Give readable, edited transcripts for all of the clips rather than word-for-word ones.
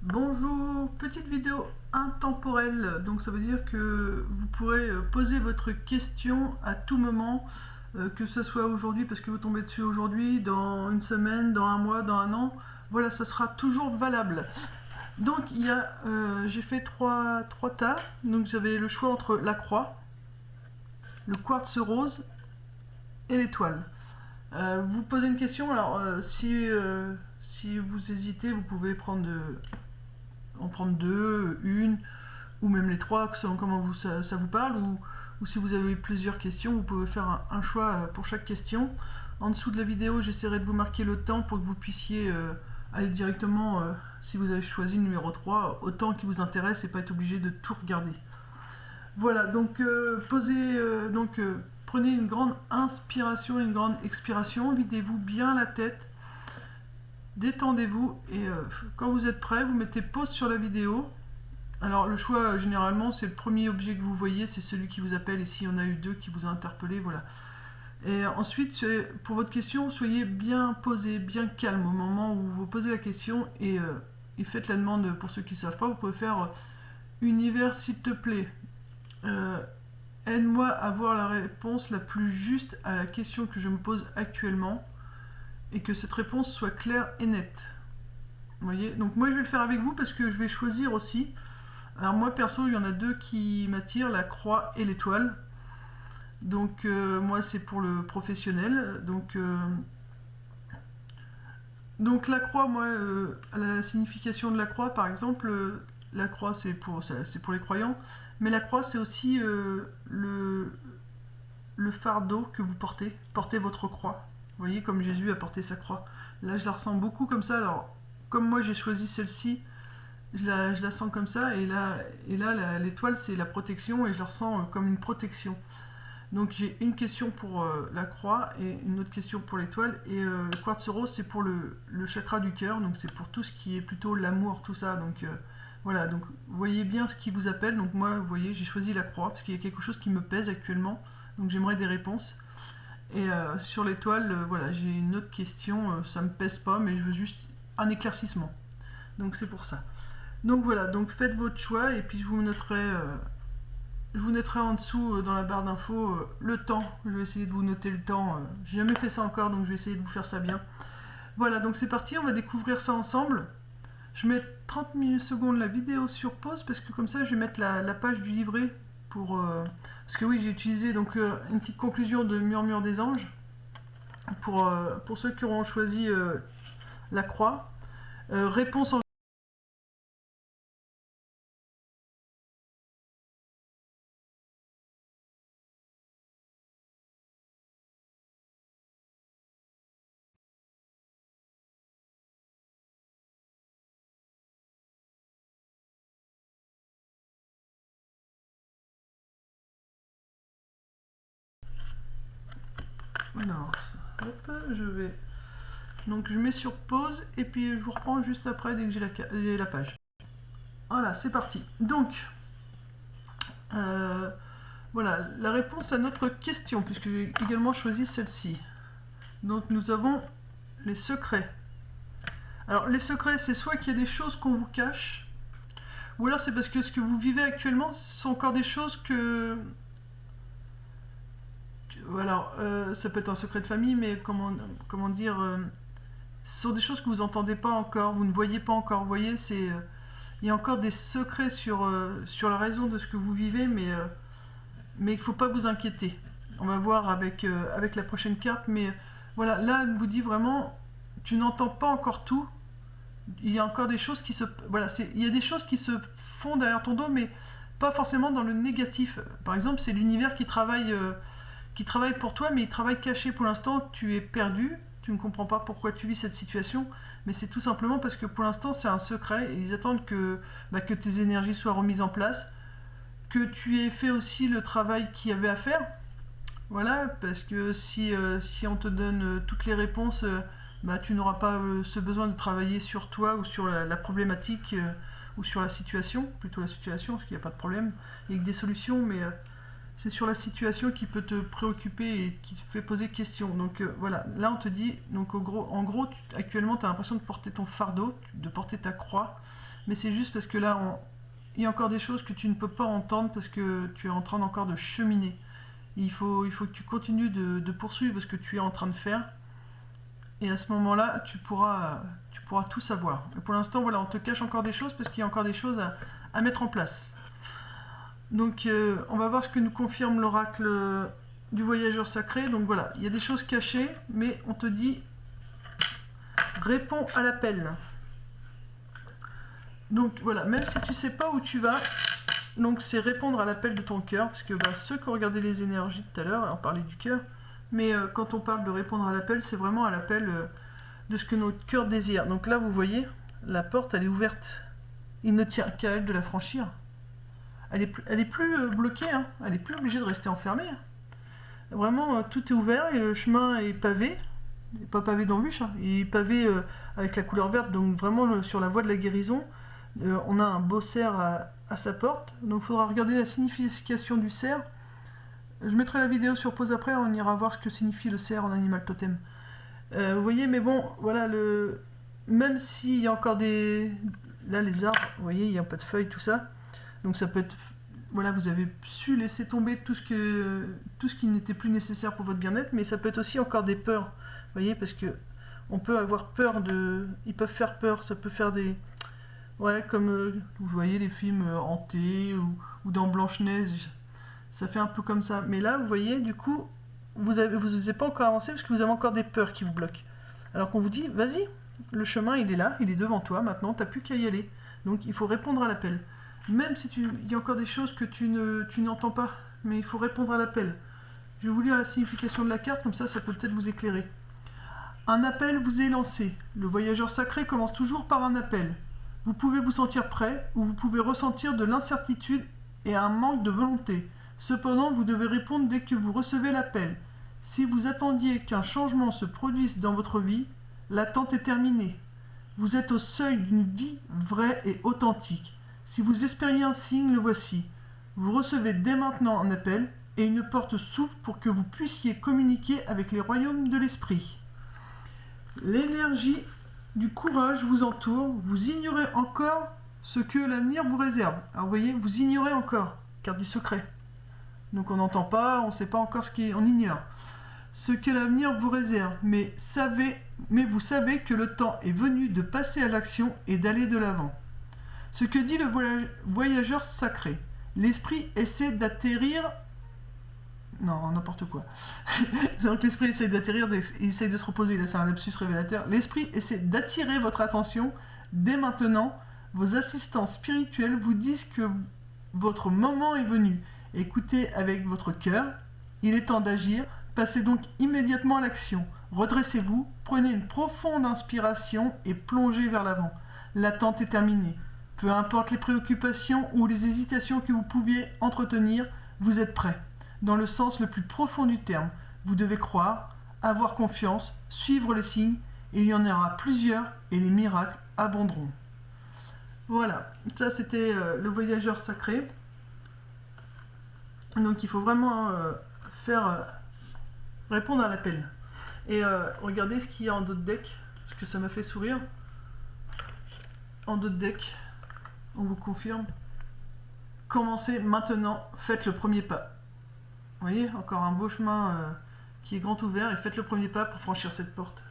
Bonjour, petite vidéo intemporelle, donc ça veut dire que vous pourrez poser votre question à tout moment, que ce soit aujourd'hui parce que vous tombez dessus aujourd'hui, dans une semaine, dans un mois, dans un an, voilà, ça sera toujours valable. Donc j'ai fait trois tas, donc j'avais le choix entre la croix, le quartz rose et l'étoile. Vous posez une question, alors si vous hésitez, vous pouvez en prendre deux, une, ou même les trois, selon comment ça vous parle, ou si vous avez plusieurs questions, vous pouvez faire un choix pour chaque question. En dessous de la vidéo, j'essaierai de vous marquer le temps pour que vous puissiez aller directement, si vous avez choisi le numéro 3, au temps qui vous intéresse et pas être obligé de tout regarder. Voilà, donc prenez une grande inspiration, une grande expiration, videz-vous bien la tête, détendez-vous et quand vous êtes prêt, vous mettez pause sur la vidéo. Alors le choix généralement c'est le premier objet que vous voyez, c'est celui qui vous appelle, et s'il y en a eu deux qui vous ont interpellé, voilà. Et ensuite pour votre question, soyez bien posé, bien calme au moment où vous posez la question et faites la demande. Pour ceux qui ne savent pas, vous pouvez faire univers s'il te plaît, aide-moi à avoir la réponse la plus juste à la question que je me pose actuellement et que cette réponse soit claire et nette. Vous voyez, donc moi je vais le faire avec vous parce que je vais choisir aussi. Alors moi perso, il y en a deux qui m'attirent, la croix et l'étoile. Donc moi c'est pour le professionnel. Donc la croix, moi, la signification de la croix, par exemple, la croix c'est pour les croyants, mais la croix c'est aussi le fardeau que vous portez. Portez votre croix. Vous voyez, comme Jésus a porté sa croix. Là je la ressens beaucoup comme ça. Alors comme moi j'ai choisi celle-ci, je la sens comme ça, et là l'étoile c'est la protection, et je la ressens comme une protection. Donc j'ai une question pour la croix et une autre question pour l'étoile, et le quartz rose c'est pour le chakra du cœur, donc c'est pour tout ce qui est plutôt l'amour, tout ça. Donc voilà, donc vous voyez bien ce qui vous appelle. Donc moi, vous voyez, j'ai choisi la croix parce qu'il y a quelque chose qui me pèse actuellement, donc j'aimerais des réponses. Et sur l'étoile, voilà, j'ai une autre question, ça me pèse pas, mais je veux juste un éclaircissement. Donc c'est pour ça. Donc voilà, donc faites votre choix, et puis je vous noterai en dessous dans la barre d'infos le temps. Je vais essayer de vous noter le temps. J'ai jamais fait ça encore, donc je vais essayer de vous faire ça bien. Voilà, donc c'est parti, on va découvrir ça ensemble. Je mets 30 secondes la vidéo sur pause parce que comme ça je vais mettre la page du livret pour... parce que oui, j'ai utilisé donc une petite conclusion de Murmure des Anges pour ceux qui auront choisi la croix. Réponse en... Alors, hop, je vais... Donc je mets sur pause et puis je vous reprends juste après dès que j'ai la page. Voilà, c'est parti. Donc, euh, voilà, la réponse à notre question, puisque j'ai également choisi celle-ci. Donc nous avons les secrets. Alors les secrets, c'est soit qu'il y a des choses qu'on vous cache, ou alors c'est parce que ce que vous vivez actuellement, ce sont encore des choses voilà, ça peut être un secret de famille, mais comment dire, ce sont des choses que vous n'entendez pas encore, vous ne voyez pas encore. Vous voyez, il y a encore des secrets sur la raison de ce que vous vivez, mais il ne faut pas vous inquiéter. On va voir avec la prochaine carte, mais voilà, là, elle vous dit vraiment, tu n'entends pas encore tout. Il y a encore des choses qui se... Voilà, il y a des choses qui se font derrière ton dos, mais pas forcément dans le négatif. Par exemple, c'est l'univers qui travaille pour toi, mais il travaille caché. Pour l'instant, tu es perdu, tu ne comprends pas pourquoi tu vis cette situation, mais c'est tout simplement parce que pour l'instant, c'est un secret, et ils attendent que tes énergies soient remises en place, que tu aies fait aussi le travail qu'il y avait à faire. Voilà, parce que si on te donne toutes les réponses, tu n'auras pas ce besoin de travailler sur toi ou sur la problématique ou sur la situation, plutôt la situation, parce qu'il n'y a pas de problème, il y a que des solutions, mais c'est sur la situation qui peut te préoccuper et qui te fait poser question. Donc voilà, là on te dit, donc en gros, actuellement tu as l'impression de porter ton fardeau, de porter ta croix, mais c'est juste parce que là, il y a encore des choses que tu ne peux pas entendre parce que tu es en train encore de cheminer. Il faut que tu continues de poursuivre ce que tu es en train de faire. Et à ce moment-là, tu pourras tout savoir. Et pour l'instant, voilà, on te cache encore des choses parce qu'il y a encore des choses à mettre en place. Donc, on va voir ce que nous confirme l'oracle du voyageur sacré. Donc voilà, il y a des choses cachées, mais on te dit réponds à l'appel. Donc voilà, même si tu sais pas où tu vas, donc c'est répondre à l'appel de ton cœur, parce que ceux qui ont regardé les énergies tout à l'heure, on parlait du cœur, mais quand on parle de répondre à l'appel, c'est vraiment à l'appel de ce que notre cœur désire. Donc là, vous voyez, la porte, elle est ouverte. Il ne tient qu'à elle de la franchir. Elle est plus bloquée, hein. Elle est plus obligée de rester enfermée. Vraiment, tout est ouvert et le chemin est pavé. Il n'est pas pavé d'embûches, hein. Il est pavé avec la couleur verte, donc vraiment sur la voie de la guérison. On a un beau cerf à sa porte, donc il faudra regarder la signification du cerf. Je mettrai la vidéo sur pause après, on ira voir ce que signifie le cerf en animal totem. Vous voyez, mais bon, voilà, même s'il y a encore des... Là, les arbres, vous voyez, il n'y a pas de feuilles, tout ça. Donc ça peut être... Voilà, vous avez su laisser tomber tout ce qui n'était plus nécessaire pour votre bien-être, mais ça peut être aussi encore des peurs. Vous voyez, parce que on peut avoir peur de... Ils peuvent faire peur, ça peut faire des... Ouais, comme vous voyez les films hantés ou dans Blanche-Neige, ça fait un peu comme ça. Mais là, vous voyez, du coup, vous n'osez pas encore avancer parce que vous avez encore des peurs qui vous bloquent. Alors qu'on vous dit, vas-y, le chemin il est là, il est devant toi, maintenant tu n'as plus qu'à y aller. Donc il faut répondre à l'appel. Même si il y a encore des choses que tu n'entends pas, mais il faut répondre à l'appel. Je vais vous lire la signification de la carte, comme ça peut peut-être vous éclairer. Un appel vous est lancé. Le voyageur sacré commence toujours par un appel. Vous pouvez vous sentir prêt ou vous pouvez ressentir de l'incertitude et un manque de volonté. Cependant, vous devez répondre dès que vous recevez l'appel. Si vous attendiez qu'un changement se produise dans votre vie, l'attente est terminée. Vous êtes au seuil d'une vie vraie et authentique. Si vous espériez un signe, le voici. Vous recevez dès maintenant un appel et une porte s'ouvre pour que vous puissiez communiquer avec les royaumes de l'esprit. L'énergie du courage vous entoure, vous ignorez encore ce que l'avenir vous réserve. Alors vous voyez, vous ignorez encore, carte du secret. Donc on n'entend pas, on ne sait pas encore on ignore ce que l'avenir vous réserve, mais vous savez que le temps est venu de passer à l'action et d'aller de l'avant. Ce que dit le voyageur sacré, l'esprit essaie d'atterrir... Non, n'importe quoi. Donc l'esprit essaie d'atterrir, il essaie de se reposer, là c'est un lapsus révélateur. L'esprit essaie d'attirer votre attention dès maintenant. Vos assistants spirituels vous disent que votre moment est venu. Écoutez avec votre cœur, il est temps d'agir. Passez donc immédiatement à l'action. Redressez-vous, prenez une profonde inspiration et plongez vers l'avant. L'attente est terminée. Peu importe les préoccupations ou les hésitations que vous pouviez entretenir, vous êtes prêt. Dans le sens le plus profond du terme, vous devez croire, avoir confiance, suivre les signes, et il y en aura plusieurs et les miracles abonderont. Voilà, ça c'était le voyageur sacré. Donc il faut vraiment répondre à l'appel. Et regardez ce qu'il y a en dos de deck, parce que ça m'a fait sourire. En dos de deck, on vous confirme. Commencez maintenant, faites le premier pas. Vous voyez, encore un beau chemin qui est grand ouvert et faites le premier pas pour franchir cette porte.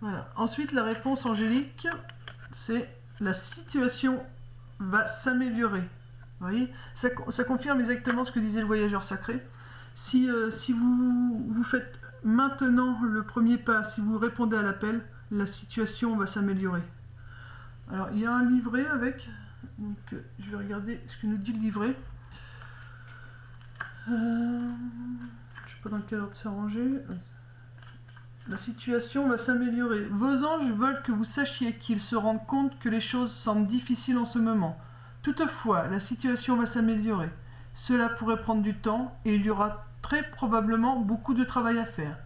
Voilà. Ensuite, la réponse angélique, c'est la situation va s'améliorer. Vous voyez, ça confirme exactement ce que disait le voyageur sacré. Si vous faites maintenant le premier pas, si vous répondez à l'appel, la situation va s'améliorer. Alors, il y a un livret avec, donc je vais regarder ce que nous dit le livret. Je ne sais pas dans quel ordre c'est rangé. La situation va s'améliorer. Vos anges veulent que vous sachiez qu'ils se rendent compte que les choses semblent difficiles en ce moment. Toutefois, la situation va s'améliorer. Cela pourrait prendre du temps et il y aura très probablement beaucoup de travail à faire.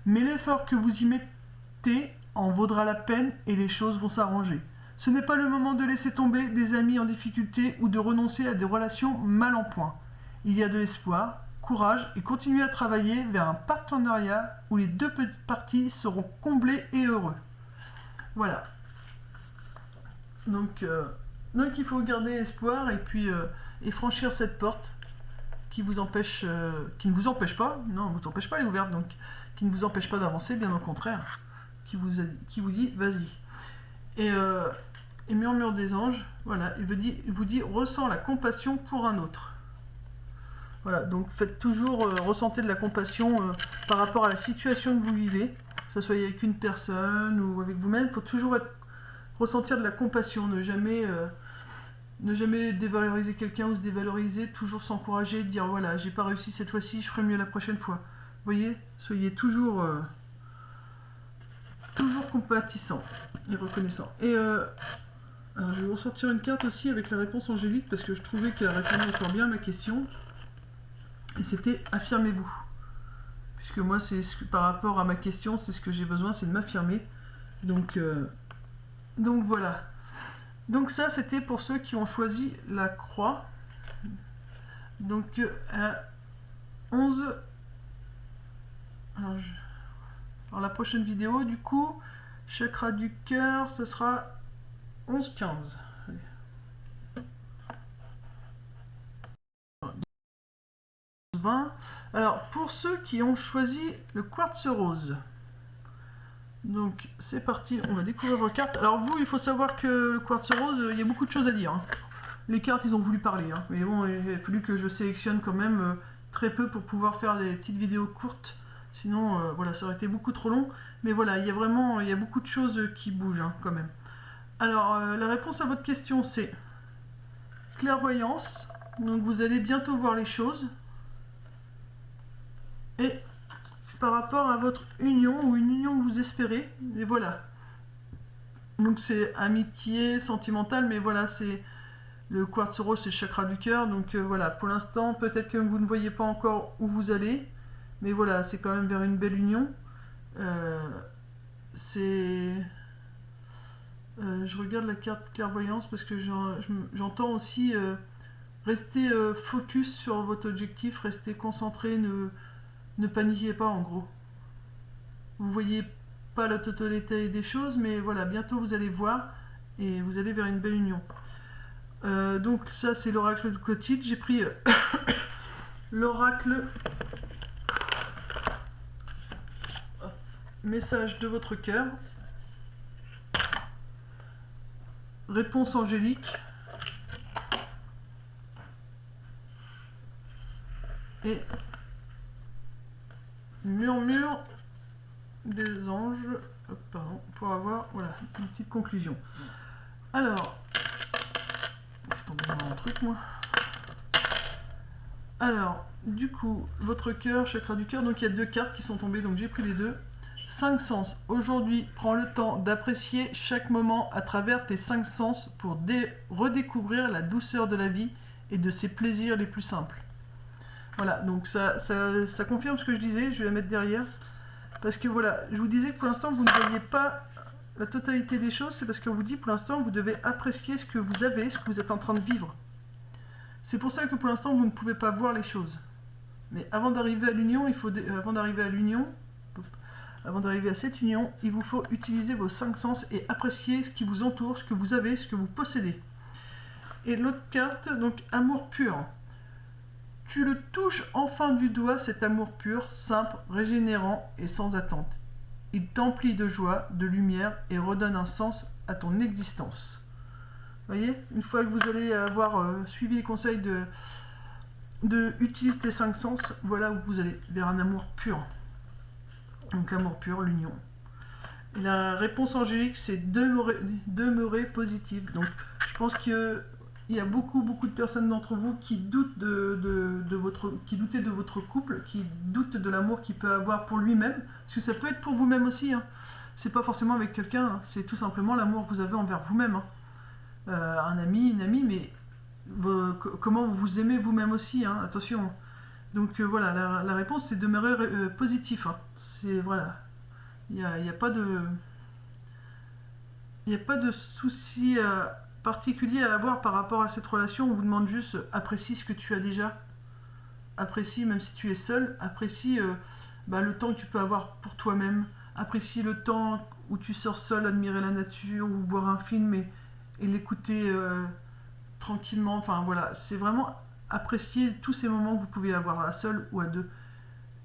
Mais l'effort que vous y mettez en vaudra la peine et les choses vont s'arranger. Ce n'est pas le moment de laisser tomber des amis en difficulté ou de renoncer à des relations mal en point. il y a de l'espoir, courage et continuez à travailler vers un partenariat où les deux parties seront comblées et heureux. Voilà. Donc il faut garder espoir et puis et franchir cette porte qui vous empêche, qui ne vous empêche pas, non, vous empêche pas, elle est ouverte, donc qui ne vous empêche pas d'avancer, bien au contraire, qui vous dit vas-y. Et murmure des anges, voilà, il vous dit ressens la compassion pour un autre. Voilà, donc faites toujours ressentir de la compassion par rapport à la situation que vous vivez, que ce soit avec une personne ou avec vous-même, il faut toujours ressentir de la compassion, ne jamais dévaloriser quelqu'un ou se dévaloriser, toujours s'encourager, dire voilà, j'ai pas réussi cette fois-ci, je ferai mieux la prochaine fois. Vous voyez, soyez toujours compatissant et reconnaissant. Et alors je vais ressortir une carte aussi avec la réponse angélique parce que je trouvais qu'elle répondait encore bien à ma question. Et c'était affirmez-vous. Puisque moi, c'est par rapport à ma question, c'est ce que j'ai besoin, c'est de m'affirmer. Donc voilà. Donc ça, c'était pour ceux qui ont choisi la croix. Donc à 11. Alors la prochaine vidéo, du coup, chakra du cœur, ce sera 11-15. 20. Alors pour ceux qui ont choisi le quartz rose. Donc c'est parti, on va découvrir vos cartes. Alors vous, il faut savoir que le quartz rose, il y a beaucoup de choses à dire. Hein. Les cartes, ils ont voulu parler. Hein. Mais bon, il a fallu que je sélectionne quand même très peu pour pouvoir faire des petites vidéos courtes. Sinon, voilà, ça aurait été beaucoup trop long. Mais voilà, il y a beaucoup de choses qui bougent hein, quand même. Alors, la réponse à votre question, c'est clairvoyance. Donc vous allez bientôt voir les choses. Et par rapport à votre union ou une union que vous espérez, et voilà. Donc c'est amitié, sentimentale, mais voilà, c'est le quartz rose, c'est le chakra du cœur. Donc voilà, pour l'instant, peut-être que vous ne voyez pas encore où vous allez, mais voilà, c'est quand même vers une belle union. Je regarde la carte clairvoyance parce que j'entends aussi rester focus sur votre objectif, rester concentré, ne paniquez pas en gros. Vous voyez pas la totalité des choses, mais voilà, bientôt vous allez voir et vous allez vers une belle union. Donc ça c'est l'oracle de Clotilde. J'ai pris l'oracle message de votre cœur, réponse angélique et murmure des anges. Hop, pardon, pour avoir voilà une petite conclusion. Alors, je suis tombé dans un truc moi. Alors, du coup, votre cœur, chakra du cœur, donc il y a deux cartes qui sont tombées, donc j'ai pris les deux. 5 sens. Aujourd'hui, prends le temps d'apprécier chaque moment à travers tes 5 sens pour redécouvrir la douceur de la vie et de ses plaisirs les plus simples. Voilà, donc ça confirme ce que je disais, je vais la mettre derrière. Parce que voilà, je vous disais que pour l'instant, vous ne voyez pas la totalité des choses, c'est parce qu'on vous dit pour l'instant, vous devez apprécier ce que vous avez, ce que vous êtes en train de vivre. C'est pour ça que pour l'instant, vous ne pouvez pas voir les choses. Mais avant d'arriver à l'union, avant d'arriver à cette union, il vous faut utiliser vos 5 sens et apprécier ce qui vous entoure, ce que vous avez, ce que vous possédez. Et l'autre carte, donc amour pur. Tu le touches enfin du doigt, cet amour pur, simple, régénérant et sans attente. Il t'emplit de joie, de lumière et redonne un sens à ton existence. Voyez, une fois que vous allez avoir suivi les conseils de utiliser tes 5 sens, voilà où vous allez, vers un amour pur. Donc l'amour pur, l'union. Et la réponse angélique, c'est demeurer positive. Donc je pense qu'il y a beaucoup de personnes d'entre vous qui doutent qui doutaient de votre couple, qui doutent de l'amour qu'il peut avoir pour lui-même, parce que ça peut être pour vous-même aussi. Hein. C'est pas forcément avec quelqu'un, hein. C'est tout simplement l'amour que vous avez envers vous-même. Hein. Un ami, une amie, mais comment vous aimez vous-même aussi, hein, attention. Donc voilà, la réponse c'est demeurer positif. Hein. C'est voilà, il n'y a pas de, souci particulier à avoir par rapport à cette relation. On vous demande juste apprécie ce que tu as déjà. apprécie, même si tu es seul, apprécie le temps que tu peux avoir pour toi-même, apprécie le temps où tu sors seul, admirer la nature, ou voir un film et l'écouter tranquillement. Enfin voilà, c'est vraiment apprécier tous ces moments que vous pouvez avoir à seul ou à deux.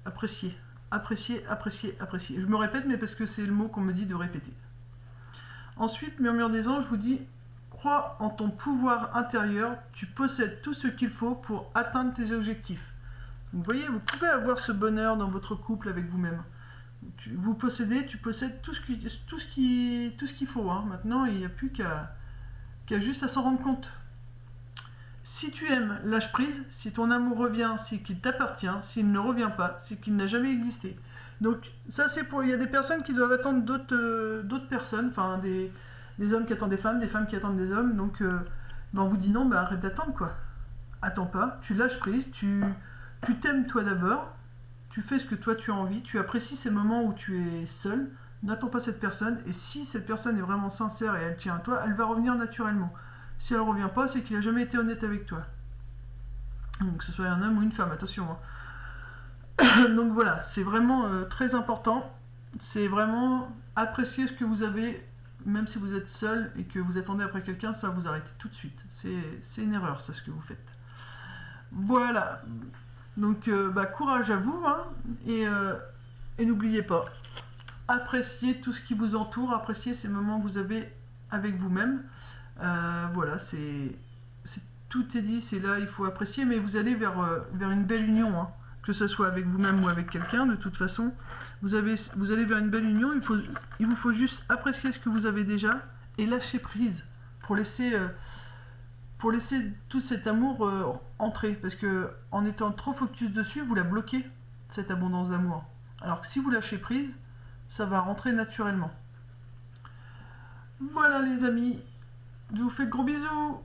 Apprécier, apprécier, apprécier, apprécier. Je me répète, mais parce que c'est le mot qu'on me dit de répéter. Ensuite, Murmure des anges vous dit: crois en ton pouvoir intérieur, tu possèdes tout ce qu'il faut pour atteindre tes objectifs. Vous voyez, vous pouvez avoir ce bonheur dans votre couple avec vous-même. Tu possèdes tout ce qu'il faut. Hein. Maintenant, il n'y a plus qu'à juste à s'en rendre compte. Si tu aimes, lâche prise. Si ton amour revient, c'est qu'il t'appartient. S'il ne revient pas, c'est qu'il n'a jamais existé. Donc ça, c'est pour... Il y a des personnes qui doivent attendre d'autres personnes, enfin des hommes qui attendent des femmes qui attendent des hommes. Donc on vous dit non, arrête d'attendre quoi. Attends pas, tu lâches prise, tu t'aimes toi d'abord, tu fais ce que toi tu as envie, tu apprécies ces moments où tu es seul. N'attends pas cette personne, et si cette personne est vraiment sincère et elle tient à toi, elle va revenir naturellement. Si elle ne revient pas, c'est qu'il n'a jamais été honnête avec toi. Donc que ce soit un homme ou une femme, attention. Hein. Donc voilà, c'est vraiment très important. C'est vraiment apprécier ce que vous avez, même si vous êtes seul et que vous attendez après quelqu'un, ça vous arrêtez tout de suite. C'est une erreur, ça, ce que vous faites. Voilà. Donc courage à vous, hein, et n'oubliez pas, appréciez tout ce qui vous entoure, appréciez ces moments que vous avez avec vous-même. Voilà, tout est dit, c'est là, il faut apprécier, mais vous allez vers une belle union, hein, que ce soit avec vous-même ou avec quelqu'un. De toute façon, vous allez vers une belle union. Il vous faut juste apprécier ce que vous avez déjà et lâcher prise pour laisser tout cet amour entrer, parce que en étant trop focus dessus, vous la bloquez, cette abondance d'amour. Alors que si vous lâchez prise, ça va rentrer naturellement. Voilà les amis, je vous fais de gros bisous.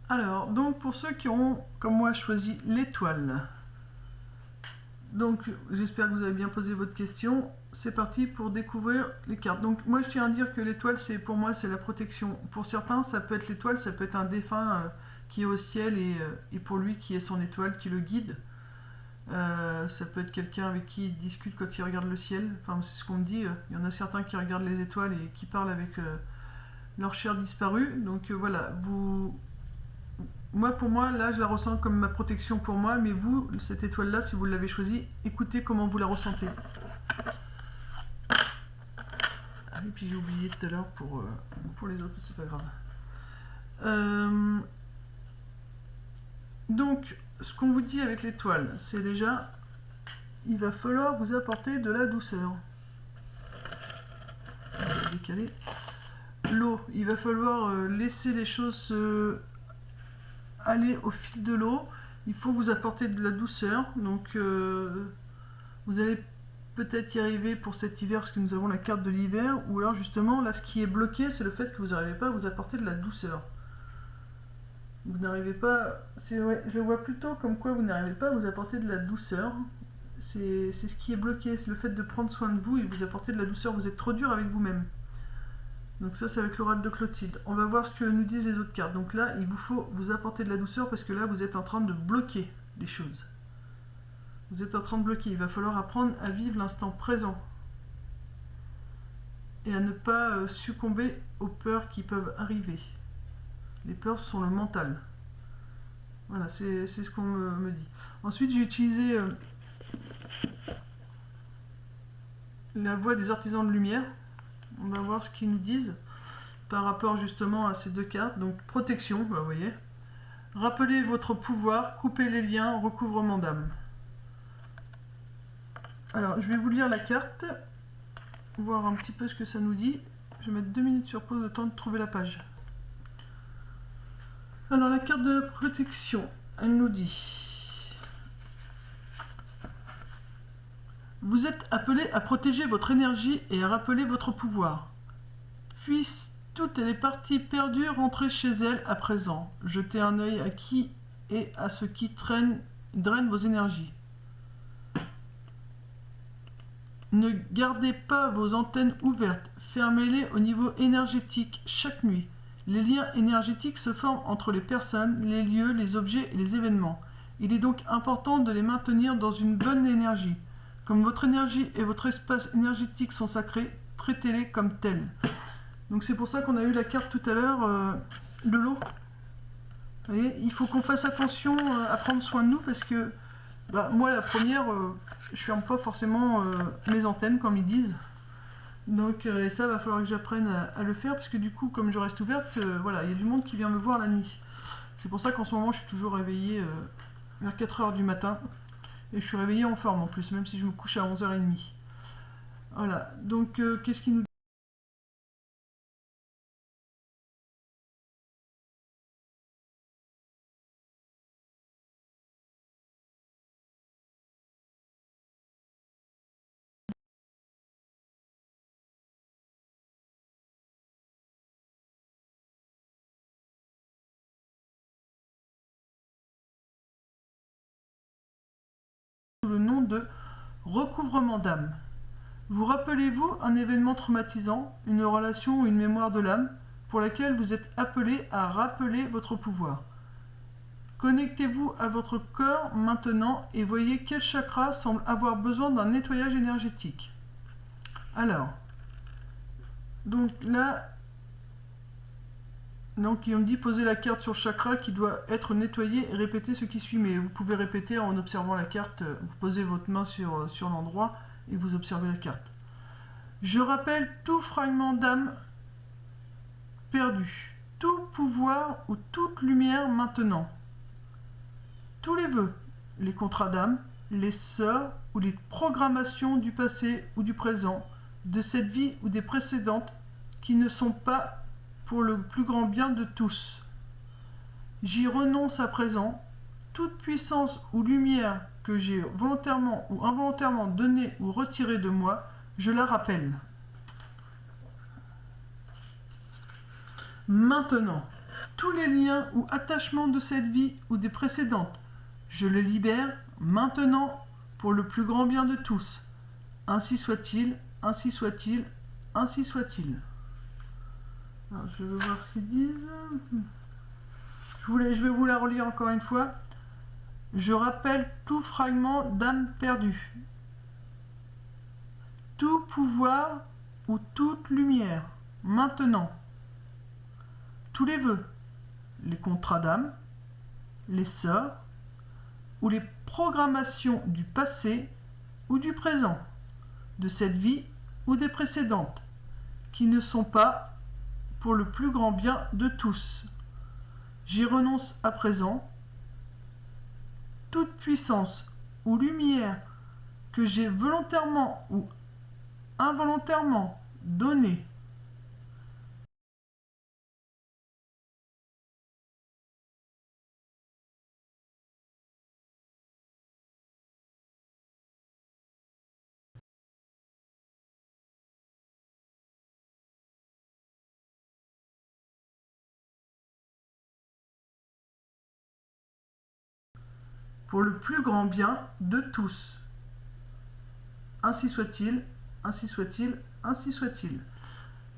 Alors, donc pour ceux qui ont, comme moi, choisi l'étoile, donc j'espère que vous avez bien posé votre question. C'est parti pour découvrir les cartes. Donc moi je tiens à dire que l'étoile, pour moi c'est la protection. Pour certains ça peut être l'étoile, ça peut être un défunt qui est au ciel et pour lui qui est son étoile, qui le guide. Ça peut être quelqu'un avec qui il discute quand il regarde le ciel. Enfin c'est ce qu'on me dit. Il y en a certains qui regardent les étoiles et qui parlent avec leur chair disparue. Donc voilà, pour moi, là, je la ressens comme ma protection pour moi, mais vous, cette étoile-là, si vous l'avez choisie, écoutez comment vous la ressentez. Et puis j'ai oublié tout à l'heure pour les autres, c'est pas grave. Donc, ce qu'on vous dit avec l'étoile, c'est déjà, il va falloir vous apporter de la douceur. On va décaler. L'eau, il va falloir laisser les choses aller au fil de l'eau. Il faut vous apporter de la douceur. Donc vous allez peut-être y arriver pour cet hiver parce que nous avons la carte de l'hiver, ou alors justement là ce qui est bloqué c'est le fait que vous n'arrivez pas à vous apporter de la douceur. Vous n'arrivez pas, je vois plutôt comme quoi vous n'arrivez pas à vous apporter de la douceur. C'est ce qui est bloqué, c'est le fait de prendre soin de vous et vous apporter de la douceur. Vous êtes trop dur avec vous-même. Donc ça c'est avec l'oracle de Clotilde. On va voir ce que nous disent les autres cartes. Donc là il vous faut vous apporter de la douceur parce que là vous êtes en train de bloquer les choses. Vous êtes en train de bloquer. Il va falloir apprendre à vivre l'instant présent. Et à ne pas succomber aux peurs qui peuvent arriver. Les peurs sont le mental. Voilà, c'est ce qu'on me dit. Ensuite j'ai utilisé la voix des artisans de lumière. On va voir ce qu'ils nous disent par rapport justement à ces deux cartes. Donc protection, vous voyez. Rappelez votre pouvoir, coupez les liens, recouvrement d'âme. Alors je vais vous lire la carte, voir un petit peu ce que ça nous dit. Je vais mettre 2 minutes sur pause, le temps de trouver la page. Alors la carte de la protection, elle nous dit: vous êtes appelé à protéger votre énergie et à rappeler votre pouvoir. Puissent toutes les parties perdues rentrer chez elles à présent. Jetez un œil à qui et à ce qui draine vos énergies. Ne gardez pas vos antennes ouvertes, fermez-les au niveau énergétique chaque nuit. Les liens énergétiques se forment entre les personnes, les lieux, les objets et les événements. Il est donc important de les maintenir dans une bonne énergie. Comme votre énergie et votre espace énergétique sont sacrés, traitez-les comme tels. Donc c'est pour ça qu'on a eu la carte tout à l'heure de l'eau. Vous voyez, il faut qu'on fasse attention à prendre soin de nous parce que moi la première, je ferme pas forcément mes antennes comme ils disent. Donc et ça va falloir que j'apprenne à le faire parce que du coup comme je reste ouverte, voilà, il y a du monde qui vient me voir la nuit. C'est pour ça qu'en ce moment je suis toujours réveillée vers 4 h du matin et je suis réveillée en forme en plus, même si je me couche à 11 h 30. Voilà, donc qu'est-ce qui nous sous le nom de recouvrement d'âme. Vous rappelez-vous un événement traumatisant, une relation ou une mémoire de l'âme, pour laquelle vous êtes appelé à rappeler votre pouvoir. Connectez-vous à votre corps maintenant et voyez quel chakra semble avoir besoin d'un nettoyage énergétique. Alors, donc là, donc on me dit poser la carte sur le chakra qui doit être nettoyé et répéter ce qui suit. Mais vous pouvez répéter en observant la carte. Vous posez votre main sur l'endroit et vous observez la carte. Je rappelle tout fragment d'âme perdu, tout pouvoir ou toute lumière maintenant. Tous les vœux, les contrats d'âme, les sorts ou les programmations du passé ou du présent, de cette vie ou des précédentes, qui ne sont pas pour le plus grand bien de tous. J'y renonce à présent. Toute puissance ou lumière que j'ai volontairement ou involontairement donnée ou retirée de moi, je la rappelle. Maintenant, tous les liens ou attachements de cette vie ou des précédentes, je les libère maintenant pour le plus grand bien de tous. Ainsi soit-il, ainsi soit-il, ainsi soit-il. Alors, je vais voir ce qu'ils disent. Je vais vous la relire encore une fois. Je rappelle tout fragment d'âme perdue, tout pouvoir ou toute lumière, maintenant. Tous les vœux, les contrats d'âme, les sorts ou les programmations du passé ou du présent, de cette vie ou des précédentes, qui ne sont pas pour le plus grand bien de tous. J'y renonce à présent. Toute puissance ou lumière que j'ai volontairement ou involontairement donnée pour le plus grand bien de tous. Ainsi soit-il, ainsi soit-il, ainsi soit-il.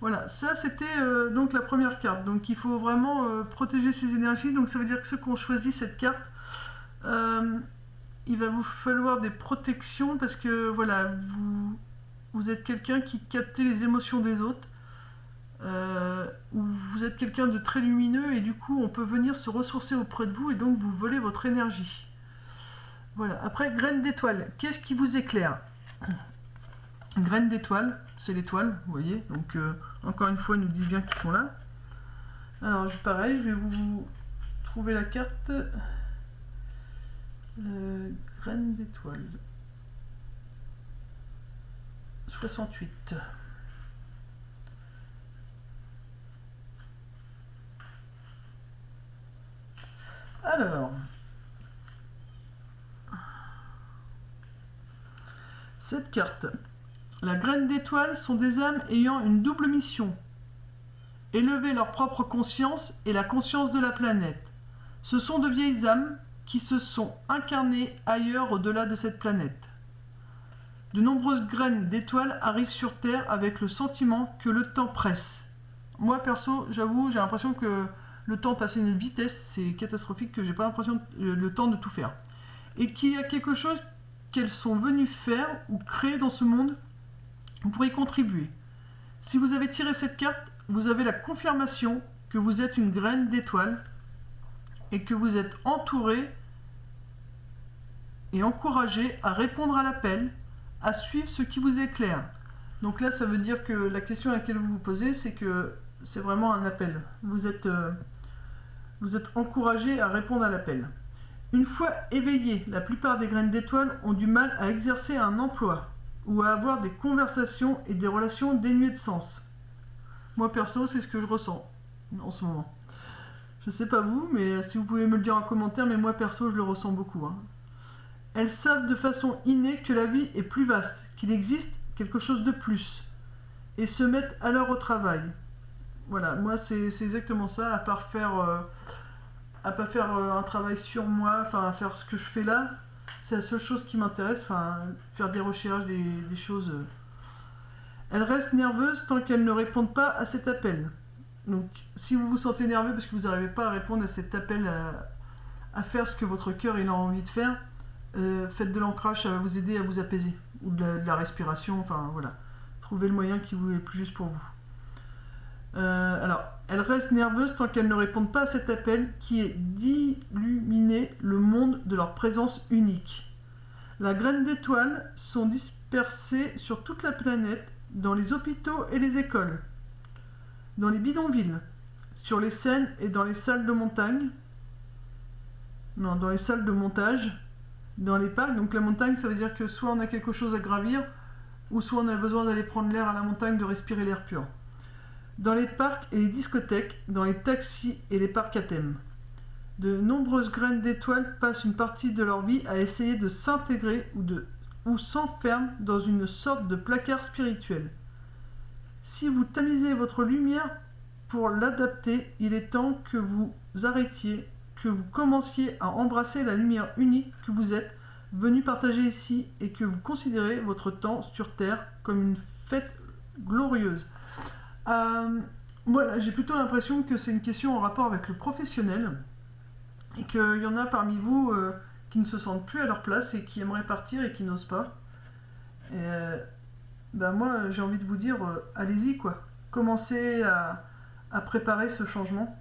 Voilà, ça c'était donc la première carte. Donc il faut vraiment protéger ses énergies. Donc ça veut dire que ceux qui ont choisi cette carte, il va vous falloir des protections parce que voilà, vous êtes quelqu'un qui capte les émotions des autres. Ou vous êtes quelqu'un de très lumineux et du coup on peut venir se ressourcer auprès de vous et donc vous voler votre énergie. Voilà, après graine d'étoile, qu'est-ce qui vous éclaire? Graine d'étoile, c'est l'étoile, vous voyez, donc encore une fois ils nous disent bien qu'ils sont là. Alors pareil, je vais vous trouver la carte graine d'étoile 68. Alors, cette carte, la graine d'étoile sont des âmes ayant une double mission. Élever leur propre conscience et la conscience de la planète. Ce sont de vieilles âmes qui se sont incarnées ailleurs au-delà de cette planète. De nombreuses graines d'étoiles arrivent sur Terre avec le sentiment que le temps presse. Moi perso, j'avoue, j'ai l'impression que le temps passe à une vitesse, c'est catastrophique, que j'ai pas l'impression le temps de tout faire. Et qu'il y a quelque chose qu'elles sont venues faire ou créer dans ce monde pour y contribuer. Si vous avez tiré cette carte, vous avez la confirmation que vous êtes une graine d'étoile et que vous êtes entouré et encouragé à répondre à l'appel, à suivre ce qui vous éclaire. Donc là, ça veut dire que la question à laquelle vous vous posez, c'est que c'est vraiment un appel. Vous êtes encouragé à répondre à l'appel. Une fois éveillés, la plupart des graines d'étoiles ont du mal à exercer un emploi ou à avoir des conversations et des relations dénuées de sens. Moi perso, c'est ce que je ressens en ce moment. Je sais pas vous, mais si vous pouvez me le dire en commentaire, mais moi perso, je le ressens beaucoup. Elles savent de façon innée que la vie est plus vaste, qu'il existe quelque chose de plus, et se mettent alors au travail. Voilà, moi c'est exactement ça, à part faire un travail sur moi, enfin faire ce que je fais là, c'est la seule chose qui m'intéresse, enfin faire des recherches, des choses. Elles restent nerveuses tant qu'elles ne répondent pas à cet appel. Donc si vous vous sentez nerveux parce que vous n'arrivez pas à répondre à cet appel à faire ce que votre cœur il a envie de faire, faites de l'ancrage, ça va vous aider à vous apaiser, ou de la respiration, enfin voilà. Trouvez le moyen qui vous est plus juste pour vous. Alors, elles restent nerveuses tant qu'elles ne répondent pas à cet appel qui est d'illuminer le monde de leur présence unique. Les graines d'étoiles sont dispersées sur toute la planète, dans les hôpitaux et les écoles, dans les bidonvilles, sur les scènes et dans les salles de montagne, non, dans les salles de montage, dans les parcs. Donc la montagne, ça veut dire que soit on a quelque chose à gravir, ou soit on a besoin d'aller prendre l'air à la montagne, de respirer l'air pur. Dans les parcs et les discothèques, dans les taxis et les parcs à thème. De nombreuses graines d'étoiles passent une partie de leur vie à essayer de s'intégrer ou s'enferment dans une sorte de placard spirituel. Si vous tamisez votre lumière pour l'adapter, il est temps que vous arrêtiez, que vous commenciez à embrasser la lumière unique que vous êtes venu partager ici et que vous considérez votre temps sur Terre comme une fête glorieuse. Voilà, j'ai plutôt l'impression que c'est une question en rapport avec le professionnel et qu'il y en a parmi vous qui ne se sentent plus à leur place et qui aimeraient partir et qui n'osent pas. Et moi, j'ai envie de vous dire, allez-y quoi. Commencez à préparer ce changement.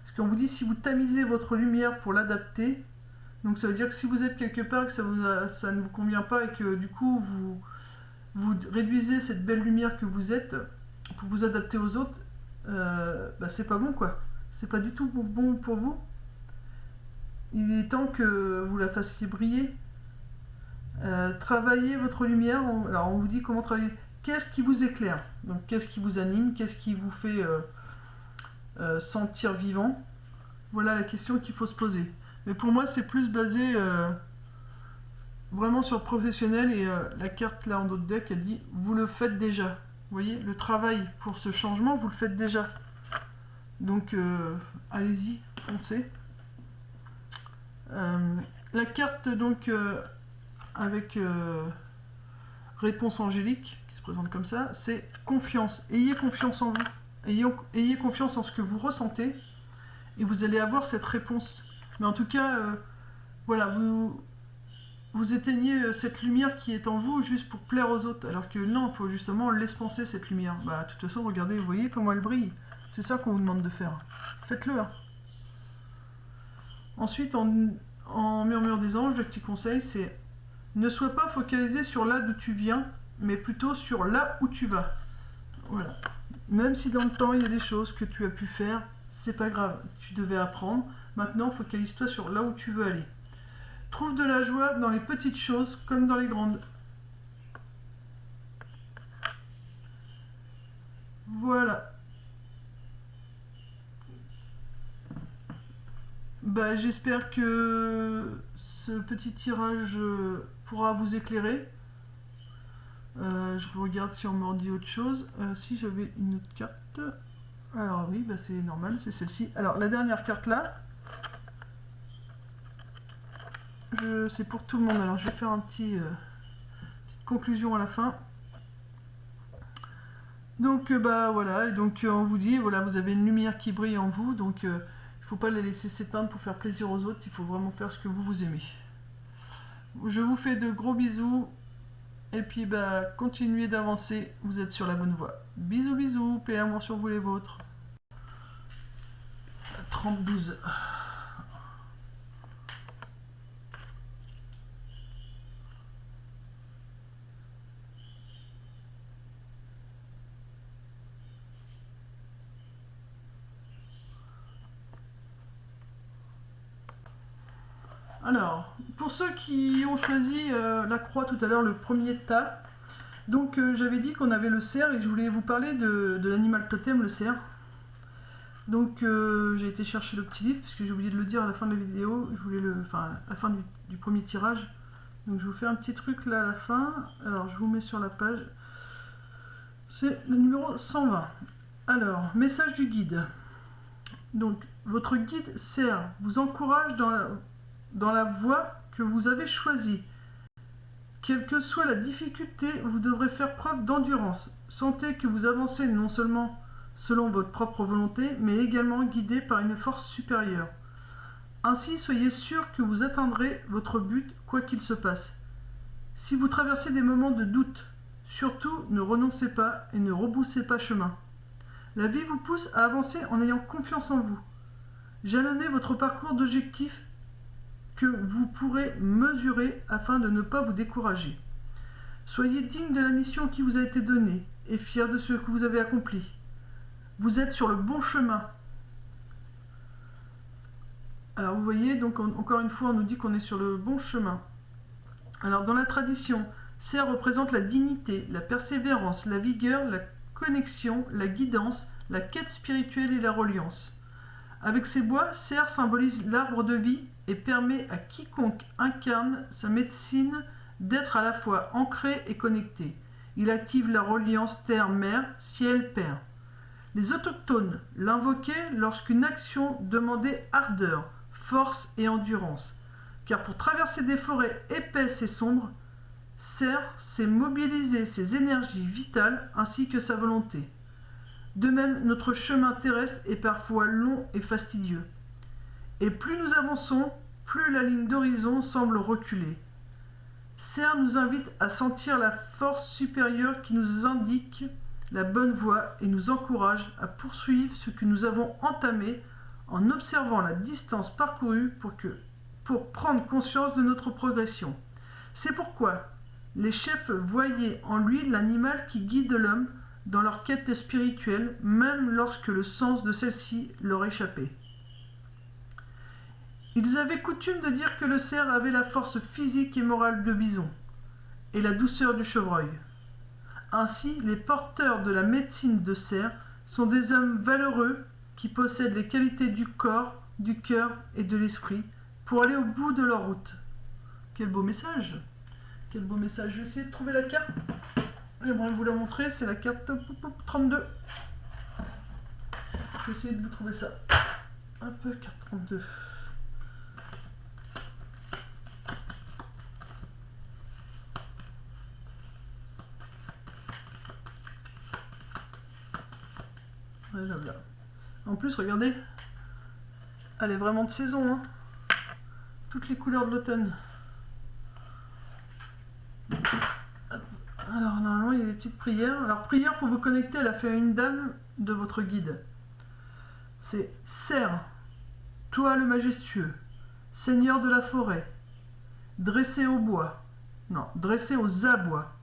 Parce qu'on vous dit, si vous tamisez votre lumière pour l'adapter, donc ça veut dire que si vous êtes quelque part, que ça ne vous convient pas et que du coup vous réduisez cette belle lumière que vous êtes pour vous adapter aux autres, c'est pas bon quoi. C'est pas du tout bon pour vous. Il est temps que vous la fassiez briller. Travaillez votre lumière. Alors on vous dit comment travailler. Qu'est-ce qui vous éclaire? Donc qu'est-ce qui vous anime? Qu'est-ce qui vous fait sentir vivant? Voilà la question qu'il faut se poser. Mais pour moi c'est plus basé vraiment sur le professionnel et la carte là en d'autres deck elle dit vous le faites déjà. Vous voyez, le travail pour ce changement vous le faites déjà. Donc allez-y, foncez. La carte donc avec réponse angélique qui se présente comme ça, c'est confiance. Ayez confiance en vous. Ayez confiance en ce que vous ressentez et vous allez avoir cette réponse. Mais en tout cas, voilà, vous éteignez cette lumière qui est en vous juste pour plaire aux autres. Alors que non, il faut justement l'espancer cette lumière. De toute façon, regardez, vous voyez comment elle brille. C'est ça qu'on vous demande de faire. Faites-le. Ensuite, en murmure des anges, le petit conseil, c'est ne sois pas focalisé sur là d'où tu viens, mais plutôt sur là où tu vas. Voilà. Même si dans le temps, il y a des choses que tu as pu faire, c'est pas grave. Tu devais apprendre. Maintenant, focalise-toi sur là où tu veux aller. Trouve de la joie dans les petites choses comme dans les grandes. Voilà. J'espère que ce petit tirage pourra vous éclairer. Je regarde si on m'en dit autre chose. Si j'avais une autre carte. Alors oui, c'est normal, c'est celle-ci. Alors la dernière carte là. C'est pour tout le monde. Alors je vais faire une petite conclusion à la fin. Donc bah voilà, et donc on vous dit, voilà, vous avez une lumière qui brille en vous, donc il ne faut pas la laisser s'éteindre pour faire plaisir aux autres, il faut vraiment faire ce que vous aimez. Je vous fais de gros bisous, et puis bah continuez d'avancer, vous êtes sur la bonne voie. Bisous bisous, paix et amour sur vous les vôtres. 32. Alors, pour ceux qui ont choisi la croix tout à l'heure, le premier tas, donc j'avais dit qu'on avait le cerf et je voulais vous parler de l'animal totem, le cerf. Donc j'ai été chercher le petit livre parce que j'ai oublié de le dire à la fin de la vidéo, je voulais enfin à la fin du premier tirage. Donc je vous fais un petit truc là à la fin. Alors je vous mets sur la page. C'est le numéro 120. Alors, message du guide. Donc votre guide cerf vous encourage dans la voie que vous avez choisie. Quelle que soit la difficulté, vous devrez faire preuve d'endurance. Sentez que vous avancez non seulement selon votre propre volonté, mais également guidé par une force supérieure. Ainsi, soyez sûr que vous atteindrez votre but quoi qu'il se passe. Si vous traversez des moments de doute, surtout ne renoncez pas et ne rebroussez pas chemin. La vie vous pousse à avancer en ayant confiance en vous. Jalonnez votre parcours d'objectifs que vous pourrez mesurer afin de ne pas vous décourager. Soyez digne de la mission qui vous a été donnée et fier de ce que vous avez accompli. Vous êtes sur le bon chemin. Alors vous voyez, donc encore une fois, on nous dit qu'on est sur le bon chemin. Alors dans la tradition, cerf représente la dignité, la persévérance, la vigueur, la connexion, la guidance, la quête spirituelle et la reliance. Avec ses bois, cerf symbolise l'arbre de vie et permet à quiconque incarne sa médecine d'être à la fois ancré et connecté. Il active la reliance terre-mère, ciel-père. Les autochtones l'invoquaient lorsqu'une action demandait ardeur, force et endurance. Car pour traverser des forêts épaisses et sombres, cerf sait mobiliser ses énergies vitales ainsi que sa volonté. De même, notre chemin terrestre est parfois long et fastidieux. Et plus nous avançons, plus la ligne d'horizon semble reculer. Cerf nous invite à sentir la force supérieure qui nous indique la bonne voie et nous encourage à poursuivre ce que nous avons entamé en observant la distance parcourue pour prendre conscience de notre progression. C'est pourquoi les chefs voyaient en lui l'animal qui guide l'homme dans leur quête spirituelle, même lorsque le sens de celle-ci leur échappait. Ils avaient coutume de dire que le cerf avait la force physique et morale de bison, et la douceur du chevreuil. Ainsi, les porteurs de la médecine de cerf sont des hommes valeureux qui possèdent les qualités du corps, du cœur et de l'esprit pour aller au bout de leur route. Quel beau message! Quel beau message! Je vais essayer de trouver la carte. J'aimerais vous la montrer, c'est la carte 32. Je vais essayer de vous trouver ça. Un peu, carte 32. Voilà, là. En plus, regardez, elle est vraiment de saison, hein. Toutes les couleurs de l'automne. Alors, normalement, il y a des petites prières. Alors, prière pour vous connecter à la féminine dame de votre guide. C'est cerf, toi le majestueux, seigneur de la forêt, dressé au bois, non, dressé aux abois.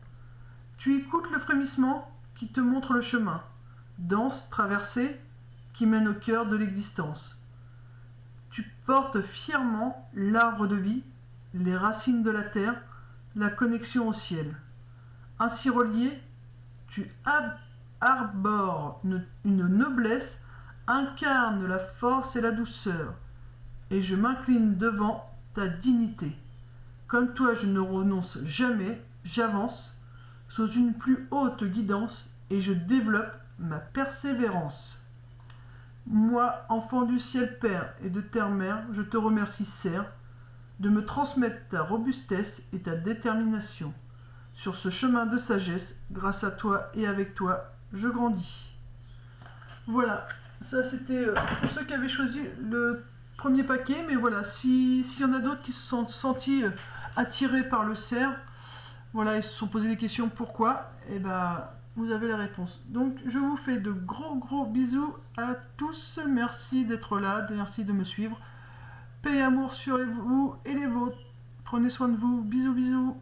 Tu écoutes le frémissement qui te montre le chemin, dense traversée qui mène au cœur de l'existence. Tu portes fièrement l'arbre de vie, les racines de la terre, la connexion au ciel. Ainsi relié, tu arbores une noblesse, incarne la force et la douceur, et je m'incline devant ta dignité. Comme toi, je ne renonce jamais, j'avance sous une plus haute guidance et je développe ma persévérance. Moi, enfant du ciel Père et de terre Mère, je te remercie, cerf, de me transmettre ta robustesse et ta détermination. sur ce chemin de sagesse. Grâce à toi et avec toi, je grandis. Voilà, ça c'était pour ceux qui avaient choisi le premier paquet, mais voilà, s'il y en a d'autres qui se sont sentis attirés par le cerf, voilà, ils se sont posé des questions pourquoi, et ben vous avez la réponse. Donc je vous fais de gros bisous à tous, merci d'être là, merci de me suivre. Paix et amour sur vous et les vôtres. Prenez soin de vous, bisous.